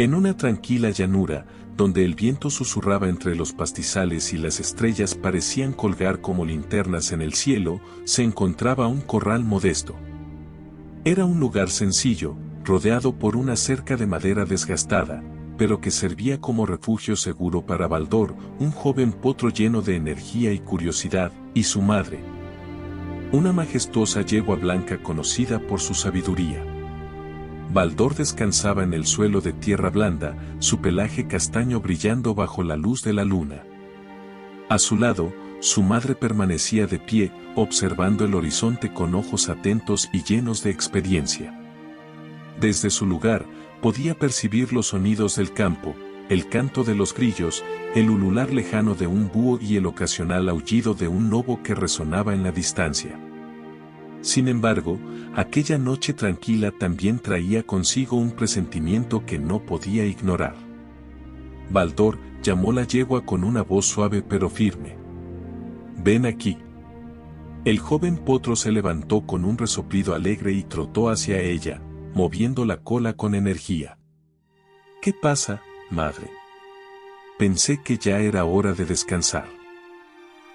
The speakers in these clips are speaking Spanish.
En una tranquila llanura, donde el viento susurraba entre los pastizales y las estrellas parecían colgar como linternas en el cielo, se encontraba un corral modesto. Era un lugar sencillo, rodeado por una cerca de madera desgastada, pero que servía como refugio seguro para Baldor, un joven potro lleno de energía y curiosidad, y su madre. Una majestuosa yegua blanca conocida por su sabiduría. Baldor descansaba en el suelo de tierra blanda, su pelaje castaño brillando bajo la luz de la luna. A su lado, su madre permanecía de pie, observando el horizonte con ojos atentos y llenos de experiencia. Desde su lugar, podía percibir los sonidos del campo, el canto de los grillos, el ulular lejano de un búho y el ocasional aullido de un lobo que resonaba en la distancia. Sin embargo, aquella noche tranquila también traía consigo un presentimiento que no podía ignorar. Baldor llamó la yegua con una voz suave pero firme. «Ven aquí». El joven potro se levantó con un resoplido alegre y trotó hacia ella, moviendo la cola con energía. «¿Qué pasa, madre?» Pensé que ya era hora de descansar.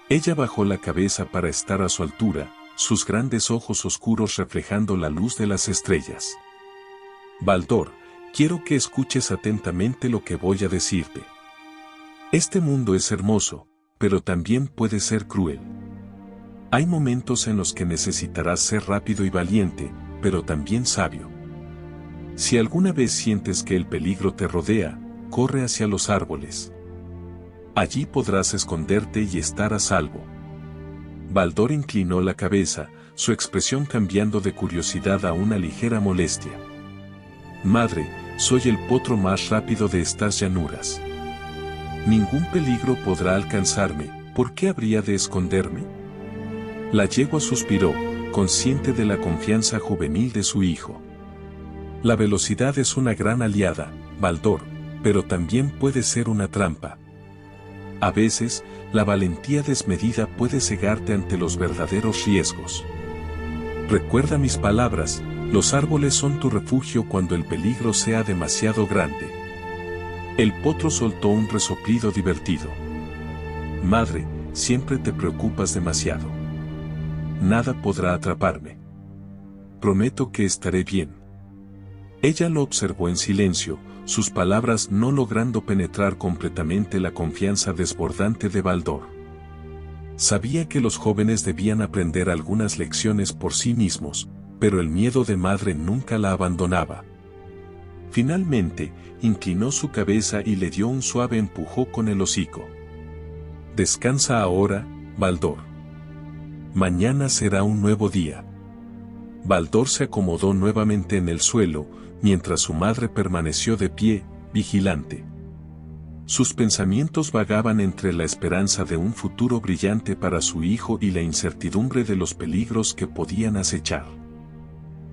Ella bajó la cabeza para estar a su altura, sus grandes ojos oscuros reflejando la luz de las estrellas. «Baldor, quiero que escuches atentamente lo que voy a decirte. Este mundo es hermoso, pero también puede ser cruel. Hay momentos en los que necesitarás ser rápido y valiente, pero también sabio. Si alguna vez sientes que el peligro te rodea, corre hacia los árboles. Allí podrás esconderte y estar a salvo». Baldor inclinó la cabeza, su expresión cambiando de curiosidad a una ligera molestia. «Madre, soy el potro más rápido de estas llanuras. Ningún peligro podrá alcanzarme, ¿por qué habría de esconderme?». La yegua suspiró, consciente de la confianza juvenil de su hijo. «La velocidad es una gran aliada, Baldor, pero también puede ser una trampa. A veces, la valentía desmedida puede cegarte ante los verdaderos riesgos. Recuerda mis palabras, los árboles son tu refugio cuando el peligro sea demasiado grande». El potro soltó un resoplido divertido. «Madre, siempre te preocupas demasiado. Nada podrá atraparme. Prometo que estaré bien». Ella lo observó en silencio, sus palabras no logrando penetrar completamente la confianza desbordante de Baldor. Sabía que los jóvenes debían aprender algunas lecciones por sí mismos, pero el miedo de madre nunca la abandonaba. Finalmente, inclinó su cabeza y le dio un suave empujón con el hocico. «Descansa ahora, Baldor. Mañana será un nuevo día». Baldor se acomodó nuevamente en el suelo, mientras su madre permaneció de pie, vigilante. Sus pensamientos vagaban entre la esperanza de un futuro brillante para su hijo y la incertidumbre de los peligros que podían acechar.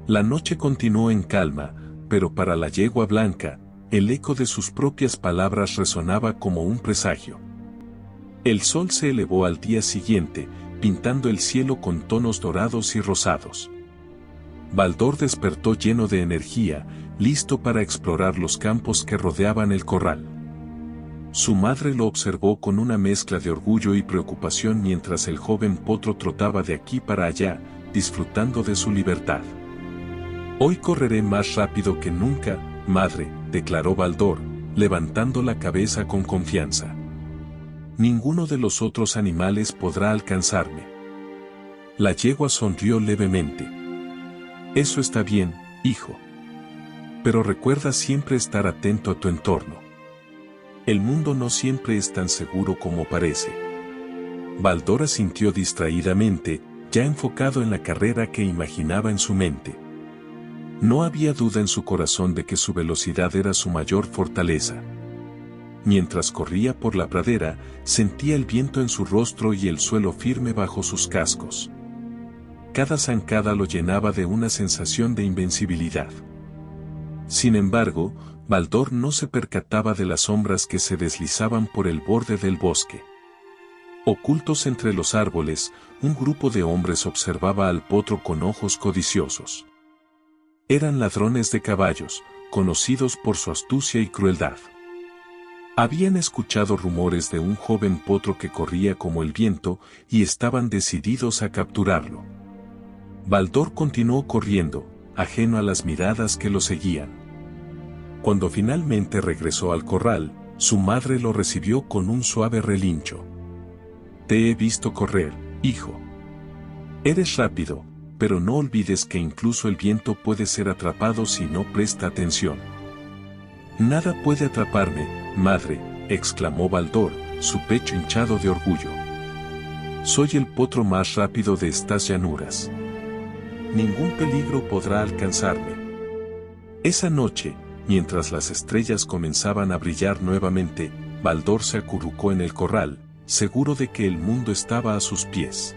La noche continuó en calma, pero para la yegua blanca, el eco de sus propias palabras resonaba como un presagio. El sol se elevó al día siguiente, pintando el cielo con tonos dorados y rosados. Baldor despertó lleno de energía, listo para explorar los campos que rodeaban el corral. Su madre lo observó con una mezcla de orgullo y preocupación mientras el joven potro trotaba de aquí para allá, disfrutando de su libertad. «Hoy correré más rápido que nunca, madre», declaró Baldor, levantando la cabeza con confianza. «Ninguno de los otros animales podrá alcanzarme». La yegua sonrió levemente. «Eso está bien, hijo. Pero recuerda siempre estar atento a tu entorno. El mundo no siempre es tan seguro como parece». Baldor asintió distraídamente, ya enfocado en la carrera que imaginaba en su mente. No había duda en su corazón de que su velocidad era su mayor fortaleza. Mientras corría por la pradera, sentía el viento en su rostro y el suelo firme bajo sus cascos. Cada zancada lo llenaba de una sensación de invencibilidad. Sin embargo, Baldor no se percataba de las sombras que se deslizaban por el borde del bosque. Ocultos entre los árboles, un grupo de hombres observaba al potro con ojos codiciosos. Eran ladrones de caballos, conocidos por su astucia y crueldad. Habían escuchado rumores de un joven potro que corría como el viento y estaban decididos a capturarlo. Baldor continuó corriendo, ajeno a las miradas que lo seguían. Cuando finalmente regresó al corral, su madre lo recibió con un suave relincho. «Te he visto correr, hijo. Eres rápido, pero no olvides que incluso el viento puede ser atrapado si no presta atención». «Nada puede atraparme, madre», exclamó Baldor, su pecho hinchado de orgullo. «Soy el potro más rápido de estas llanuras. Ningún peligro podrá alcanzarme». Esa noche, mientras las estrellas comenzaban a brillar nuevamente, Baldor se acurrucó en el corral, seguro de que el mundo estaba a sus pies.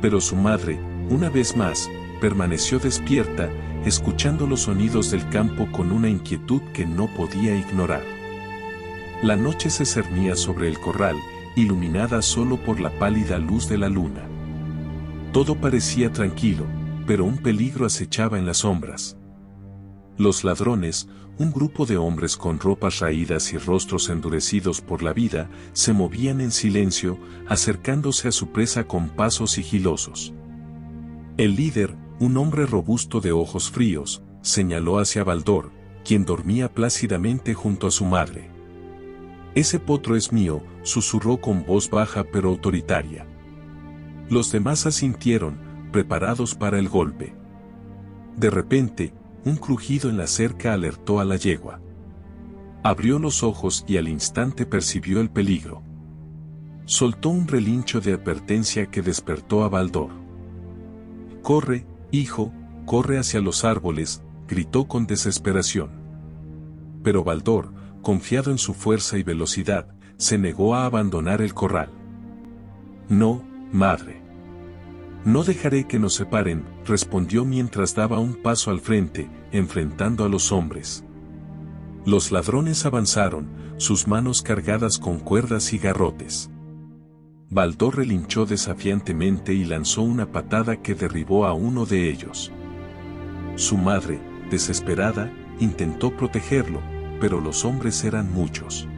Pero su madre, una vez más, permaneció despierta, escuchando los sonidos del campo con una inquietud que no podía ignorar. La noche se cernía sobre el corral, iluminada solo por la pálida luz de la luna. Todo parecía tranquilo, pero un peligro acechaba en las sombras. Los ladrones, un grupo de hombres con ropas raídas y rostros endurecidos por la vida, se movían en silencio, acercándose a su presa con pasos sigilosos. El líder, un hombre robusto de ojos fríos, señaló hacia Baldor, quien dormía plácidamente junto a su madre. «Ese potro es mío», susurró con voz baja pero autoritaria. Los demás asintieron, preparados para el golpe. De repente, un crujido en la cerca alertó a la yegua. Abrió los ojos y al instante percibió el peligro. Soltó un relincho de advertencia que despertó a Baldor. «Corre, hijo, corre hacia los árboles», gritó con desesperación. Pero Baldor, confiado en su fuerza y velocidad, se negó a abandonar el corral. «No, madre. No dejaré que nos separen», respondió mientras daba un paso al frente, enfrentando a los hombres. Los ladrones avanzaron, sus manos cargadas con cuerdas y garrotes. Baldor relinchó desafiantemente y lanzó una patada que derribó a uno de ellos. Su madre, desesperada, intentó protegerlo, pero los hombres eran muchos.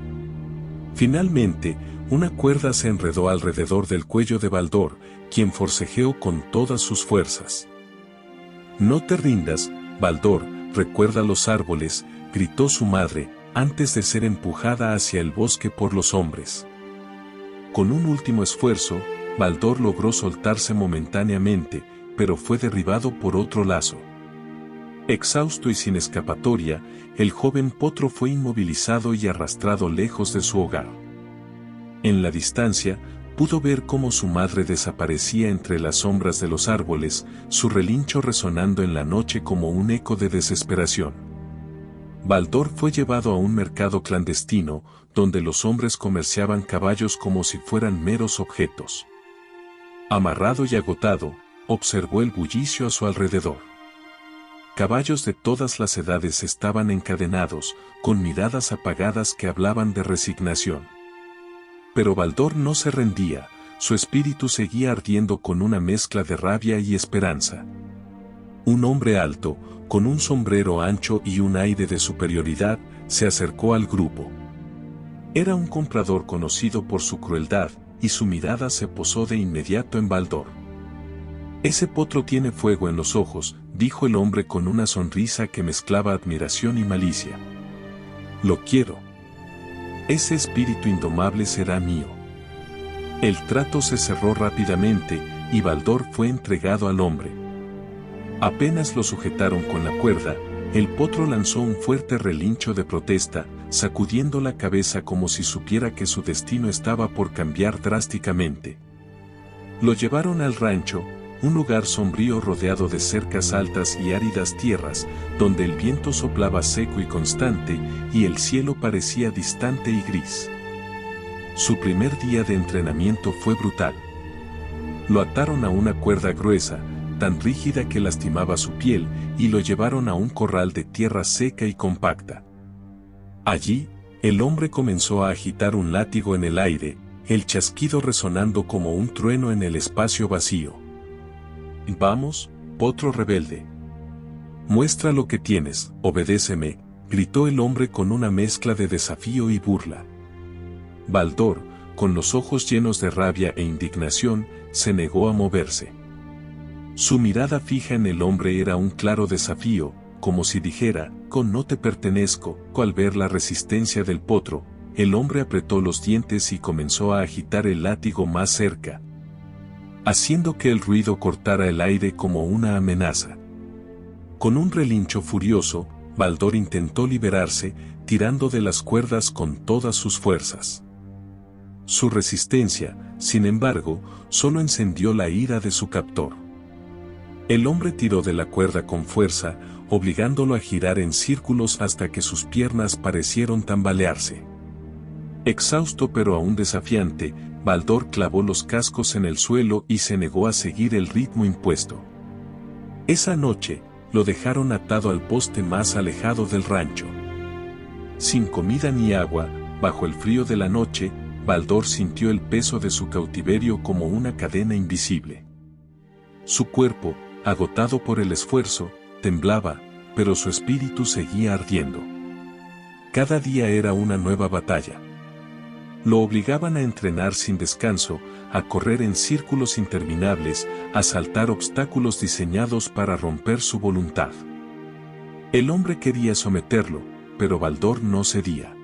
Finalmente, una cuerda se enredó alrededor del cuello de Baldor, quien forcejeó con todas sus fuerzas. «No te rindas, Baldor, recuerda los árboles», gritó su madre, antes de ser empujada hacia el bosque por los hombres. Con un último esfuerzo, Baldor logró soltarse momentáneamente, pero fue derribado por otro lazo. Exhausto y sin escapatoria, el joven potro fue inmovilizado y arrastrado lejos de su hogar. En la distancia, pudo ver cómo su madre desaparecía entre las sombras de los árboles, su relincho resonando en la noche como un eco de desesperación. Baldor fue llevado a un mercado clandestino, donde los hombres comerciaban caballos como si fueran meros objetos. Amarrado y agotado, observó el bullicio a su alrededor. Caballos de todas las edades estaban encadenados, con miradas apagadas que hablaban de resignación. Pero Baldor no se rendía, su espíritu seguía ardiendo con una mezcla de rabia y esperanza. Un hombre alto, con un sombrero ancho y un aire de superioridad, se acercó al grupo. Era un comprador conocido por su crueldad, y su mirada se posó de inmediato en Baldor. «Ese potro tiene fuego en los ojos», dijo el hombre con una sonrisa que mezclaba admiración y malicia. «Lo quiero. Ese espíritu indomable será mío». El trato se cerró rápidamente, y Baldor fue entregado al hombre. Apenas lo sujetaron con la cuerda, el potro lanzó un fuerte relincho de protesta, sacudiendo la cabeza como si supiera que su destino estaba por cambiar drásticamente. Lo llevaron al rancho, un lugar sombrío rodeado de cercas altas y áridas tierras, donde el viento soplaba seco y constante, y el cielo parecía distante y gris. Su primer día de entrenamiento fue brutal. Lo ataron a una cuerda gruesa, tan rígida que lastimaba su piel, y lo llevaron a un corral de tierra seca y compacta. Allí, el hombre comenzó a agitar un látigo en el aire, el chasquido resonando como un trueno en el espacio vacío. «Vamos, potro rebelde», Muestra lo que tienes, obedéceme, gritó el hombre con una mezcla de desafío y burla. Baldor, con los ojos llenos de rabia e indignación, se negó a moverse. Su mirada fija en el hombre era un claro desafío, como si dijera, no te pertenezco. Al ver la resistencia del potro, el hombre apretó los dientes y comenzó a agitar el látigo más cerca, haciendo que el ruido cortara el aire como una amenaza. Con un relincho furioso, Baldor intentó liberarse, tirando de las cuerdas con todas sus fuerzas. Su resistencia, sin embargo, solo encendió la ira de su captor. El hombre tiró de la cuerda con fuerza, obligándolo a girar en círculos hasta que sus piernas parecieron tambalearse. Exhausto pero aún desafiante, Baldor clavó los cascos en el suelo y se negó a seguir el ritmo impuesto. Esa noche, lo dejaron atado al poste más alejado del rancho. Sin comida ni agua, bajo el frío de la noche, Baldor sintió el peso de su cautiverio como una cadena invisible. Su cuerpo, agotado por el esfuerzo, temblaba, pero su espíritu seguía ardiendo. Cada día era una nueva batalla. Lo obligaban a entrenar sin descanso, a correr en círculos interminables, a saltar obstáculos diseñados para romper su voluntad. El hombre quería someterlo, pero Baldor no cedía.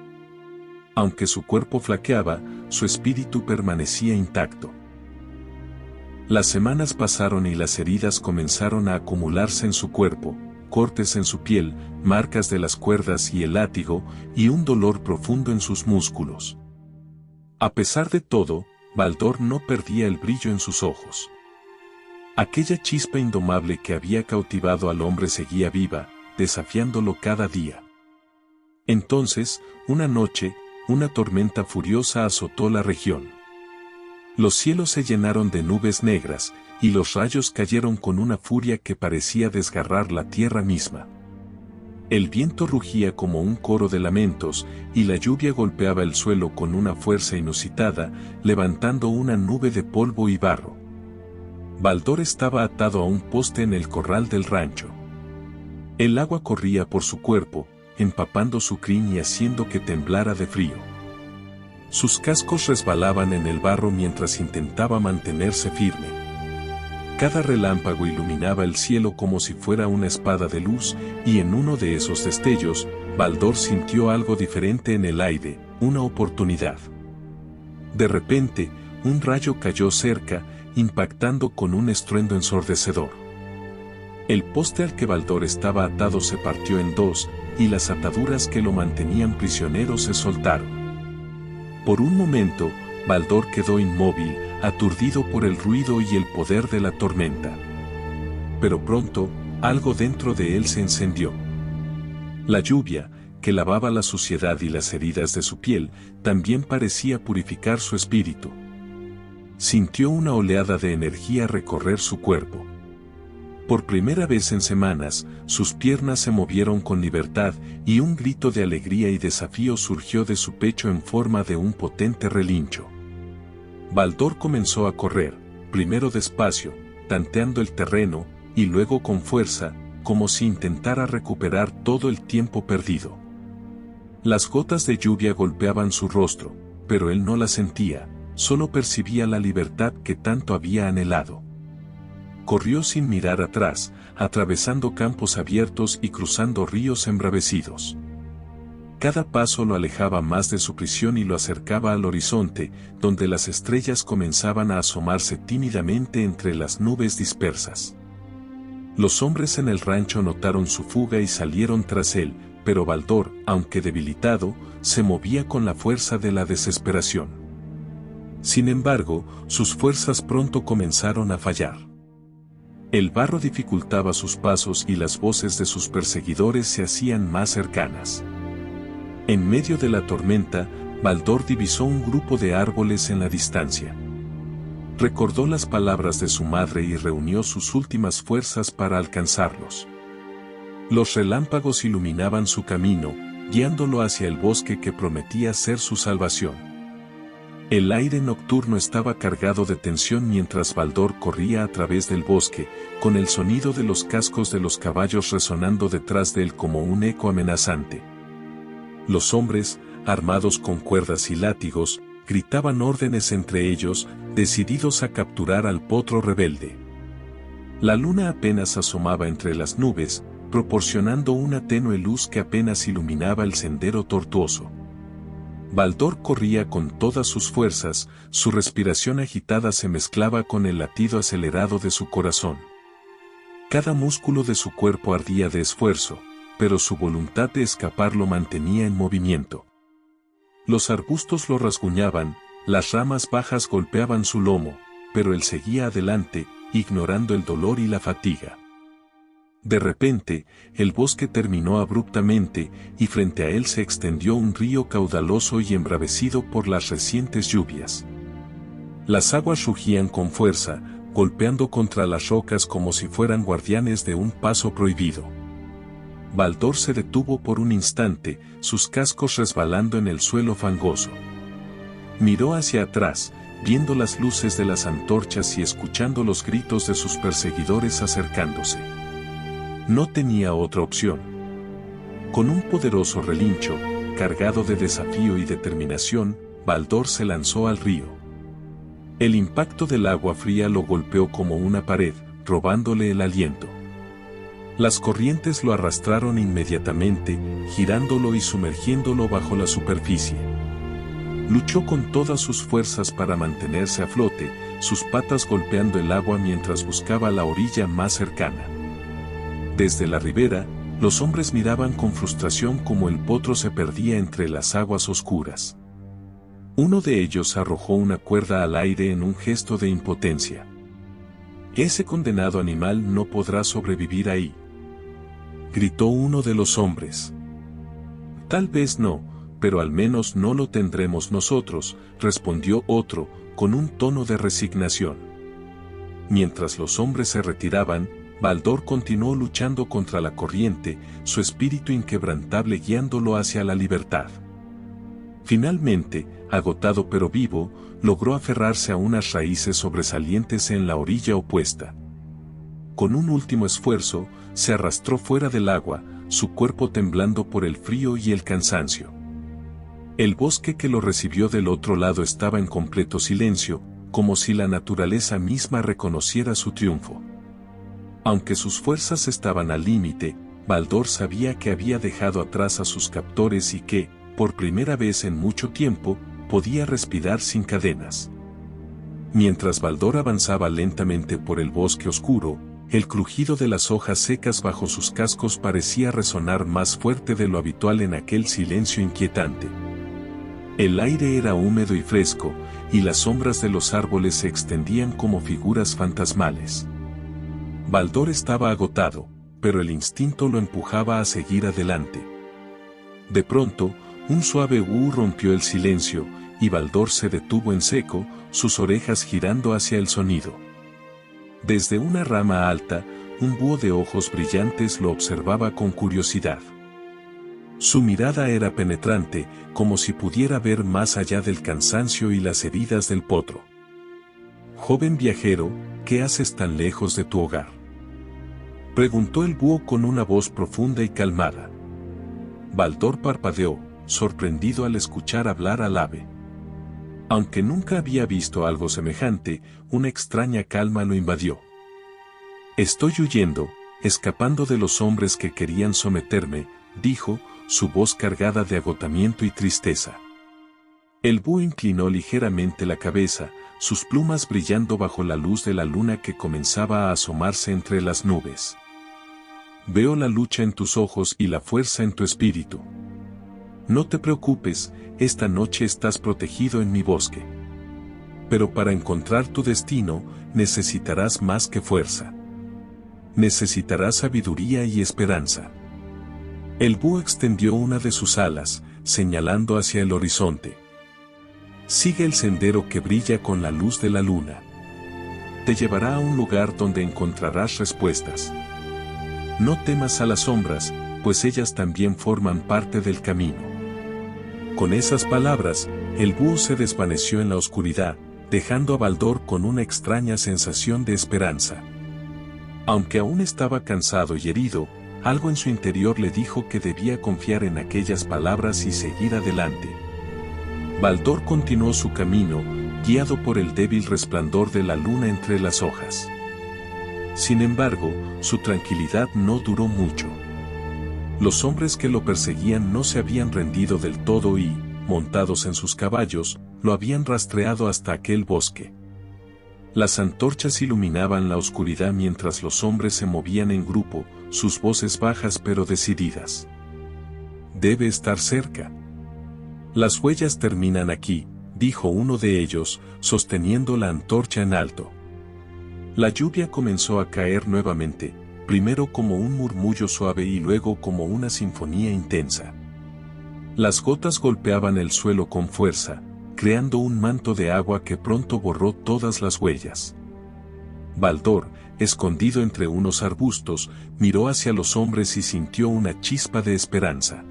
Aunque su cuerpo flaqueaba, su espíritu permanecía intacto. Las semanas pasaron y las heridas comenzaron a acumularse en su cuerpo, cortes en su piel, marcas de las cuerdas y el látigo, y un dolor profundo en sus músculos. A pesar de todo, Baldor no perdía el brillo en sus ojos. Aquella chispa indomable que había cautivado al hombre seguía viva, desafiándolo cada día. Entonces, una noche, una tormenta furiosa azotó la región. Los cielos se llenaron de nubes negras, y los rayos cayeron con una furia que parecía desgarrar la tierra misma. El viento rugía como un coro de lamentos, y la lluvia golpeaba el suelo con una fuerza inusitada, levantando una nube de polvo y barro. Baldor estaba atado a un poste en el corral del rancho. El agua corría por su cuerpo, empapando su crin y haciendo que temblara de frío. Sus cascos resbalaban en el barro mientras intentaba mantenerse firme. Cada relámpago iluminaba el cielo como si fuera una espada de luz, y en uno de esos destellos, Baldor sintió algo diferente en el aire, una oportunidad. De repente, un rayo cayó cerca, impactando con un estruendo ensordecedor. El poste al que Baldor estaba atado se partió en dos, y las ataduras que lo mantenían prisionero se soltaron. Por un momento, Baldor quedó inmóvil, aturdido por el ruido y el poder de la tormenta. Pero pronto, algo dentro de él se encendió. La lluvia, que lavaba la suciedad y las heridas de su piel, también parecía purificar su espíritu. Sintió una oleada de energía recorrer su cuerpo. Por primera vez en semanas, sus piernas se movieron con libertad y un grito de alegría y desafío surgió de su pecho en forma de un potente relincho. Baldor comenzó a correr, primero despacio, tanteando el terreno, y luego con fuerza, como si intentara recuperar todo el tiempo perdido. Las gotas de lluvia golpeaban su rostro, pero él no las sentía, solo percibía la libertad que tanto había anhelado. Corrió sin mirar atrás, atravesando campos abiertos y cruzando ríos embravecidos. Cada paso lo alejaba más de su prisión y lo acercaba al horizonte, donde las estrellas comenzaban a asomarse tímidamente entre las nubes dispersas. Los hombres en el rancho notaron su fuga y salieron tras él, pero Baldor, aunque debilitado, se movía con la fuerza de la desesperación. Sin embargo, sus fuerzas pronto comenzaron a fallar. El barro dificultaba sus pasos y las voces de sus perseguidores se hacían más cercanas. En medio de la tormenta, Baldor divisó un grupo de árboles en la distancia. Recordó las palabras de su madre y reunió sus últimas fuerzas para alcanzarlos. Los relámpagos iluminaban su camino, guiándolo hacia el bosque que prometía ser su salvación. El aire nocturno estaba cargado de tensión mientras Baldor corría a través del bosque, con el sonido de los cascos de los caballos resonando detrás de él como un eco amenazante. Los hombres, armados con cuerdas y látigos, gritaban órdenes entre ellos, decididos a capturar al potro rebelde. La luna apenas asomaba entre las nubes, proporcionando una tenue luz que apenas iluminaba el sendero tortuoso. Baldor corría con todas sus fuerzas, su respiración agitada se mezclaba con el latido acelerado de su corazón. Cada músculo de su cuerpo ardía de esfuerzo, pero su voluntad de escapar lo mantenía en movimiento. Los arbustos lo rasguñaban, las ramas bajas golpeaban su lomo, pero él seguía adelante, ignorando el dolor y la fatiga. De repente, el bosque terminó abruptamente, y frente a él se extendió un río caudaloso y embravecido por las recientes lluvias. Las aguas rugían con fuerza, golpeando contra las rocas como si fueran guardianes de un paso prohibido. Baldor se detuvo por un instante, sus cascos resbalando en el suelo fangoso. Miró hacia atrás, viendo las luces de las antorchas y escuchando los gritos de sus perseguidores acercándose. No tenía otra opción. Con un poderoso relincho, cargado de desafío y determinación, Baldor se lanzó al río. El impacto del agua fría lo golpeó como una pared, robándole el aliento. Las corrientes lo arrastraron inmediatamente, girándolo y sumergiéndolo bajo la superficie. Luchó con todas sus fuerzas para mantenerse a flote, sus patas golpeando el agua mientras buscaba la orilla más cercana. Desde la ribera, los hombres miraban con frustración cómo el potro se perdía entre las aguas oscuras. Uno de ellos arrojó una cuerda al aire en un gesto de impotencia. «Ese condenado animal no podrá sobrevivir ahí», gritó uno de los hombres. «Tal vez no, pero al menos no lo tendremos nosotros», respondió otro, con un tono de resignación. Mientras los hombres se retiraban, Baldor continuó luchando contra la corriente, su espíritu inquebrantable guiándolo hacia la libertad. Finalmente, agotado pero vivo, logró aferrarse a unas raíces sobresalientes en la orilla opuesta. Con un último esfuerzo, se arrastró fuera del agua, su cuerpo temblando por el frío y el cansancio. El bosque que lo recibió del otro lado estaba en completo silencio, como si la naturaleza misma reconociera su triunfo. Aunque sus fuerzas estaban al límite, Baldor sabía que había dejado atrás a sus captores y que, por primera vez en mucho tiempo, podía respirar sin cadenas. Mientras Baldor avanzaba lentamente por el bosque oscuro, el crujido de las hojas secas bajo sus cascos parecía resonar más fuerte de lo habitual en aquel silencio inquietante. El aire era húmedo y fresco, y las sombras de los árboles se extendían como figuras fantasmales. Baldor estaba agotado, pero el instinto lo empujaba a seguir adelante. De pronto, un suave rompió el silencio, y Baldor se detuvo en seco, sus orejas girando hacia el sonido. Desde una rama alta, un búho de ojos brillantes lo observaba con curiosidad. Su mirada era penetrante, como si pudiera ver más allá del cansancio y las heridas del potro. «Joven viajero, ¿qué haces tan lejos de tu hogar?», preguntó el búho con una voz profunda y calmada. Baldor parpadeó, sorprendido al escuchar hablar al ave. Aunque nunca había visto algo semejante, una extraña calma lo invadió. «Estoy huyendo, escapando de los hombres que querían someterme», dijo, su voz cargada de agotamiento y tristeza. El búho inclinó ligeramente la cabeza, sus plumas brillando bajo la luz de la luna que comenzaba a asomarse entre las nubes. «Veo la lucha en tus ojos y la fuerza en tu espíritu. No te preocupes, esta noche estás protegido en mi bosque. Pero para encontrar tu destino, necesitarás más que fuerza. Necesitarás sabiduría y esperanza». El búho extendió una de sus alas, señalando hacia el horizonte. «Sigue el sendero que brilla con la luz de la luna. Te llevará a un lugar donde encontrarás respuestas. No temas a las sombras, pues ellas también forman parte del camino». Con esas palabras, El búho se desvaneció en la oscuridad, dejando a Baldor con una extraña sensación de esperanza. Aunque aún estaba cansado y herido, algo en su interior le dijo que debía confiar en aquellas palabras y seguir adelante. Baldor continuó su camino, guiado por el débil resplandor de la luna entre las hojas. Sin embargo, su tranquilidad no duró mucho. Los hombres que lo perseguían no se habían rendido del todo y, montados en sus caballos, lo habían rastreado hasta aquel bosque. Las antorchas iluminaban la oscuridad mientras los hombres se movían en grupo, sus voces bajas pero decididas. Debe estar cerca. Las huellas terminan aquí, dijo uno de ellos, sosteniendo la antorcha en alto. La lluvia comenzó a caer nuevamente, primero como un murmullo suave y luego como una sinfonía intensa. Las gotas golpeaban el suelo con fuerza, creando un manto de agua que pronto borró todas las huellas. Baldor, escondido entre unos arbustos, miró hacia los hombres y sintió una chispa de esperanza.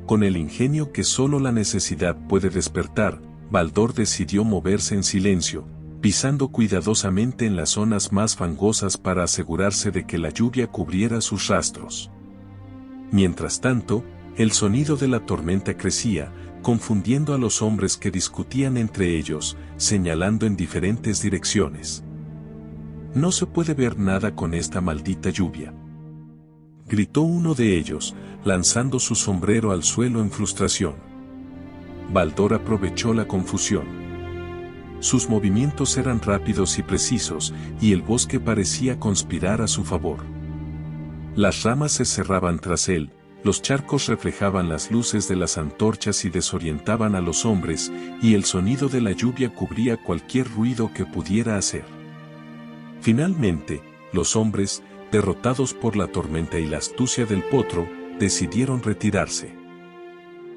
Con el ingenio que solo la necesidad puede despertar, Baldor decidió moverse en silencio, pisando cuidadosamente en las zonas más fangosas para asegurarse de que la lluvia cubriera sus rastros. Mientras tanto, el sonido de la tormenta crecía, confundiendo a los hombres que discutían entre ellos, señalando en diferentes direcciones. No se puede ver nada con esta maldita lluvia, gritó uno de ellos, lanzando su sombrero al suelo en frustración. Baldor aprovechó la confusión. Sus movimientos eran rápidos y precisos, y el bosque parecía conspirar a su favor. Las ramas se cerraban tras él, los charcos reflejaban las luces de las antorchas y desorientaban a los hombres, y el sonido de la lluvia cubría cualquier ruido que pudiera hacer. Finalmente, los hombres, derrotados por la tormenta y la astucia del potro, decidieron retirarse.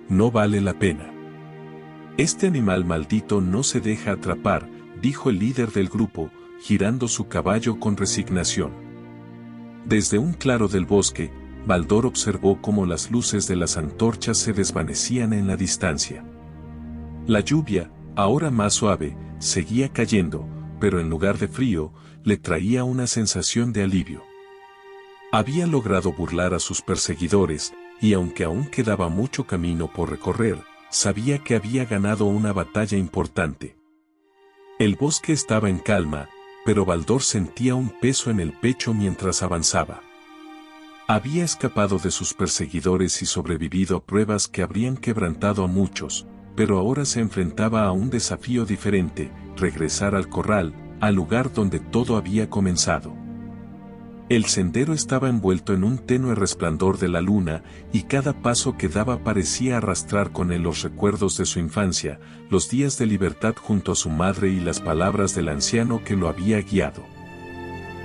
No vale la pena. Este animal maldito no se deja atrapar, dijo el líder del grupo, girando su caballo con resignación. Desde un claro del bosque, Baldor observó cómo las luces de las antorchas se desvanecían en la distancia. La lluvia, ahora más suave, seguía cayendo, pero en lugar de frío, le traía una sensación de alivio. Había logrado burlar a sus perseguidores, y aunque aún quedaba mucho camino por recorrer, sabía que había ganado una batalla importante. El bosque estaba en calma, pero Baldor sentía un peso en el pecho mientras avanzaba. Había escapado de sus perseguidores y sobrevivido a pruebas que habrían quebrantado a muchos, pero ahora se enfrentaba a un desafío diferente: regresar al corral, al lugar donde todo había comenzado. El sendero estaba envuelto en un tenue resplandor de la luna, y cada paso que daba parecía arrastrar con él los recuerdos de su infancia, los días de libertad junto a su madre y las palabras del anciano que lo había guiado.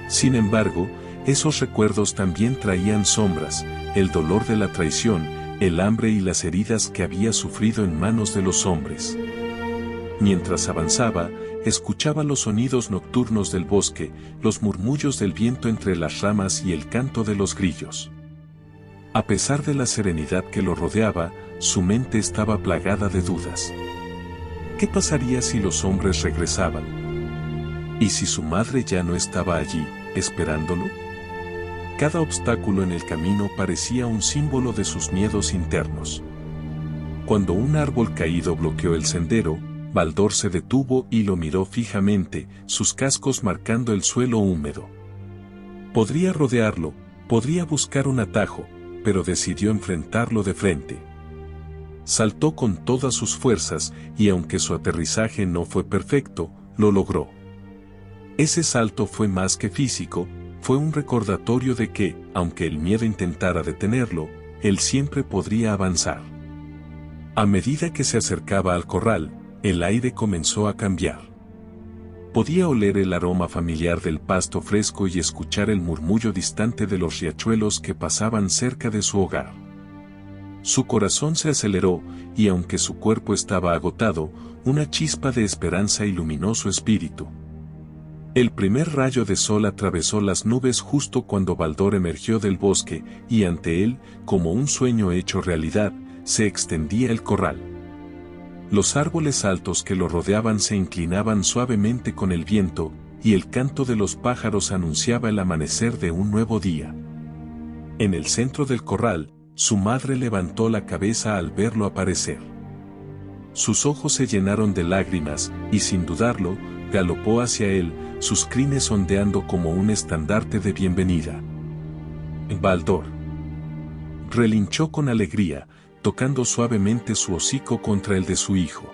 Sin embargo, esos recuerdos también traían sombras, el dolor de la traición, el hambre y las heridas que había sufrido en manos de los hombres. Mientras avanzaba, escuchaba los sonidos nocturnos del bosque, los murmullos del viento entre las ramas y el canto de los grillos. A pesar de la serenidad que lo rodeaba, su mente estaba plagada de dudas. ¿Qué pasaría si los hombres regresaban? ¿Y si su madre ya no estaba allí, esperándolo? Cada obstáculo en el camino parecía un símbolo de sus miedos internos. Cuando un árbol caído bloqueó el sendero, Baldor se detuvo y lo miró fijamente, sus cascos marcando el suelo húmedo. Podría rodearlo, podría buscar un atajo, pero decidió enfrentarlo de frente. Saltó con todas sus fuerzas, y aunque su aterrizaje no fue perfecto, lo logró. Ese salto fue más que físico, fue un recordatorio de que, aunque el miedo intentara detenerlo, él siempre podría avanzar. A medida que se acercaba al corral, el aire comenzó a cambiar. Podía oler el aroma familiar del pasto fresco y escuchar el murmullo distante de los riachuelos que pasaban cerca de su hogar. Su corazón se aceleró, y aunque su cuerpo estaba agotado, una chispa de esperanza iluminó su espíritu. El primer rayo de sol atravesó las nubes justo cuando Baldor emergió del bosque, y ante él, como un sueño hecho realidad, se extendía el corral. Los árboles altos que lo rodeaban se inclinaban suavemente con el viento, y el canto de los pájaros anunciaba el amanecer de un nuevo día. En el centro del corral, su madre levantó la cabeza al verlo aparecer. Sus ojos se llenaron de lágrimas, y sin dudarlo, galopó hacia él, sus crines ondeando como un estandarte de bienvenida. Baldur relinchó con alegría, tocando suavemente su hocico contra el de su hijo.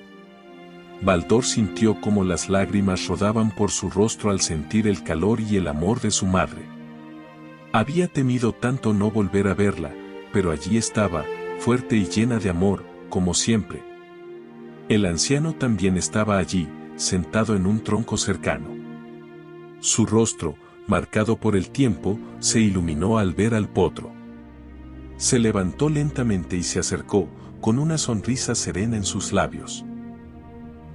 Baldur sintió como las lágrimas rodaban por su rostro al sentir el calor y el amor de su madre. Había temido tanto no volver a verla, pero allí estaba, fuerte y llena de amor, como siempre. El anciano también estaba allí, sentado en un tronco cercano. Su rostro, marcado por el tiempo, se iluminó al ver al potro. Se levantó lentamente y se acercó, con una sonrisa serena en sus labios.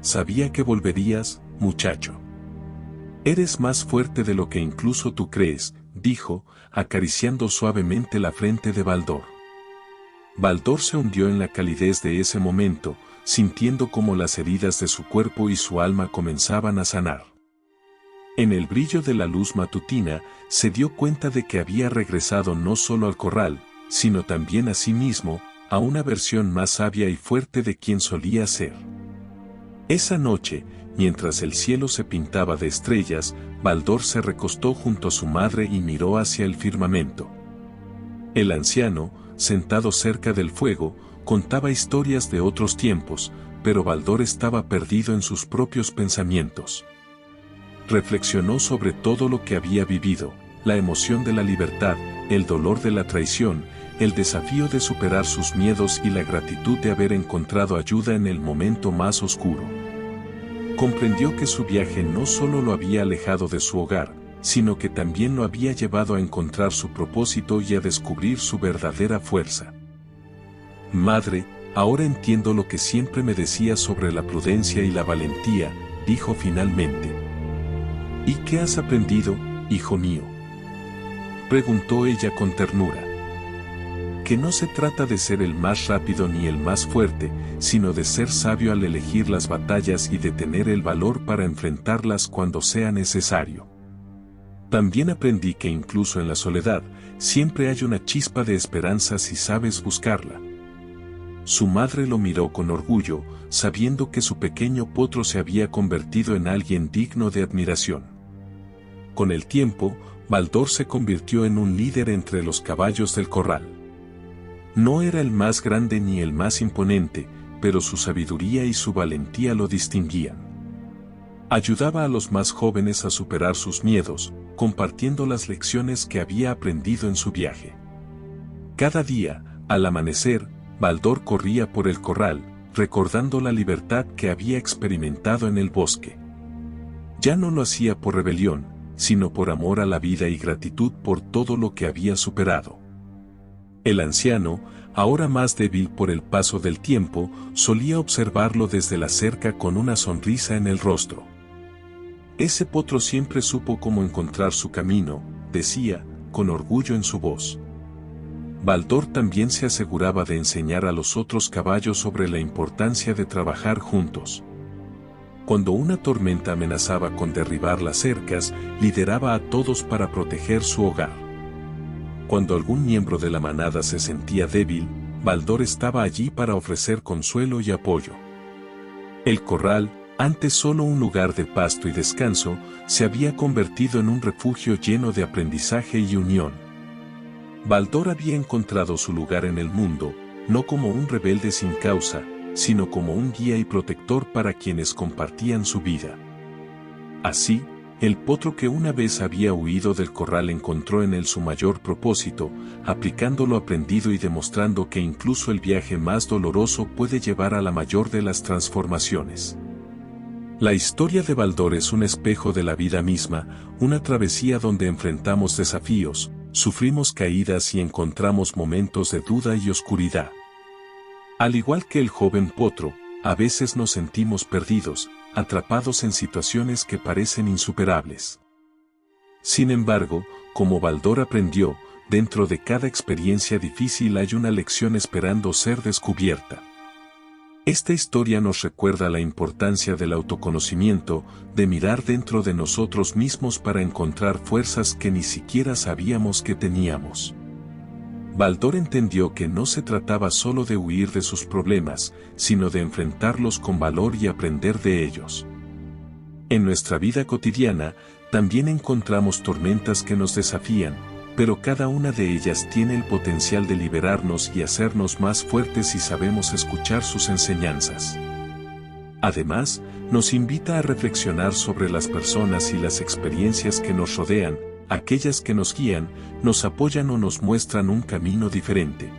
Sabía que volverías, muchacho. Eres más fuerte de lo que incluso tú crees, dijo, acariciando suavemente la frente de Baldur. Baldur se hundió en la calidez de ese momento, sintiendo como las heridas de su cuerpo y su alma comenzaban a sanar. En el brillo de la luz matutina, se dio cuenta de que había regresado no solo al corral, sino también a sí mismo, a una versión más sabia y fuerte de quien solía ser. Esa noche, mientras el cielo se pintaba de estrellas, Baldur se recostó junto a su madre y miró hacia el firmamento. El anciano, sentado cerca del fuego, contaba historias de otros tiempos, pero Baldur estaba perdido en sus propios pensamientos. Reflexionó sobre todo lo que había vivido, la emoción de la libertad, el dolor de la traición, el desafío de superar sus miedos y la gratitud de haber encontrado ayuda en el momento más oscuro. Comprendió que su viaje no solo lo había alejado de su hogar, sino que también lo había llevado a encontrar su propósito y a descubrir su verdadera fuerza. Madre, ahora entiendo lo que siempre me decías sobre la prudencia y la valentía, dijo finalmente. ¿Y qué has aprendido, hijo mío?, preguntó ella con ternura. Que no se trata de ser el más rápido ni el más fuerte, sino de ser sabio al elegir las batallas y de tener el valor para enfrentarlas cuando sea necesario. También aprendí que incluso en la soledad, siempre hay una chispa de esperanza si sabes buscarla. Su madre lo miró con orgullo, sabiendo que su pequeño potro se había convertido en alguien digno de admiración. Con el tiempo, Baldur se convirtió en un líder entre los caballos del corral. No era el más grande ni el más imponente, pero su sabiduría y su valentía lo distinguían. Ayudaba a los más jóvenes a superar sus miedos, compartiendo las lecciones que había aprendido en su viaje. Cada día, al amanecer, Baldur corría por el corral, recordando la libertad que había experimentado en el bosque. Ya no lo hacía por rebelión, sino por amor a la vida y gratitud por todo lo que había superado. El anciano, ahora más débil por el paso del tiempo, solía observarlo desde la cerca con una sonrisa en el rostro. Ese potro siempre supo cómo encontrar su camino, decía, con orgullo en su voz. Baldur también se aseguraba de enseñar a los otros caballos sobre la importancia de trabajar juntos. Cuando una tormenta amenazaba con derribar las cercas, lideraba a todos para proteger su hogar. Cuando algún miembro de la manada se sentía débil, Baldur estaba allí para ofrecer consuelo y apoyo. El corral, antes solo un lugar de pasto y descanso, se había convertido en un refugio lleno de aprendizaje y unión. Baldur había encontrado su lugar en el mundo, no como un rebelde sin causa, sino como un guía y protector para quienes compartían su vida. Así, el potro que una vez había huido del corral encontró en él su mayor propósito, aplicando lo aprendido y demostrando que incluso el viaje más doloroso puede llevar a la mayor de las transformaciones. La historia de Baldur es un espejo de la vida misma, una travesía donde enfrentamos desafíos, sufrimos caídas y encontramos momentos de duda y oscuridad. Al igual que el joven potro, a veces nos sentimos perdidos, atrapados en situaciones que parecen insuperables. Sin embargo, como Baldur aprendió, dentro de cada experiencia difícil hay una lección esperando ser descubierta. Esta historia nos recuerda la importancia del autoconocimiento, de mirar dentro de nosotros mismos para encontrar fuerzas que ni siquiera sabíamos que teníamos. Baldor entendió que no se trataba solo de huir de sus problemas, sino de enfrentarlos con valor y aprender de ellos. En nuestra vida cotidiana, también encontramos tormentas que nos desafían, pero cada una de ellas tiene el potencial de liberarnos y hacernos más fuertes si sabemos escuchar sus enseñanzas. Además, nos invita a reflexionar sobre las personas y las experiencias que nos rodean, aquellas que nos guían, nos apoyan o nos muestran un camino diferente.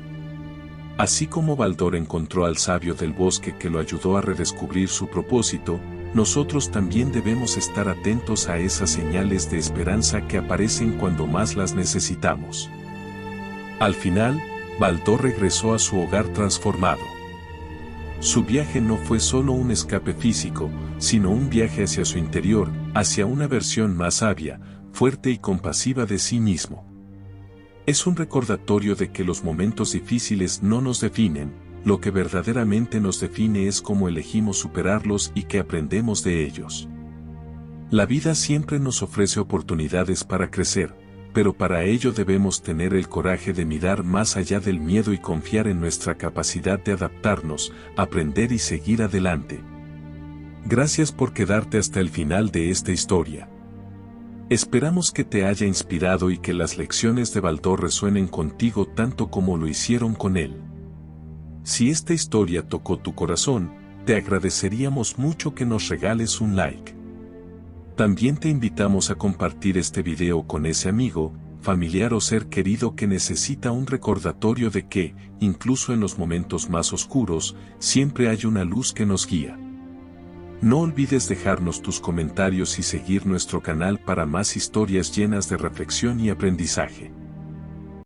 Así como Baldor encontró al sabio del bosque que lo ayudó a redescubrir su propósito, nosotros también debemos estar atentos a esas señales de esperanza que aparecen cuando más las necesitamos. Al final, Baldor regresó a su hogar transformado. Su viaje no fue solo un escape físico, sino un viaje hacia su interior, hacia una versión más sabia, fuerte y compasiva de sí mismo. Es un recordatorio de que los momentos difíciles no nos definen. Lo que verdaderamente nos define es cómo elegimos superarlos y que aprendemos de ellos. La vida siempre nos ofrece oportunidades para crecer, pero para ello debemos tener el coraje de mirar más allá del miedo y confiar en nuestra capacidad de adaptarnos, aprender y seguir adelante. Gracias por quedarte hasta el final de esta historia. Esperamos que te haya inspirado y que las lecciones de Baldor resuenen contigo tanto como lo hicieron con él. Si esta historia tocó tu corazón, te agradeceríamos mucho que nos regales un like. También te invitamos a compartir este video con ese amigo, familiar o ser querido que necesita un recordatorio de que, incluso en los momentos más oscuros, siempre hay una luz que nos guía. No olvides dejarnos tus comentarios y seguir nuestro canal para más historias llenas de reflexión y aprendizaje.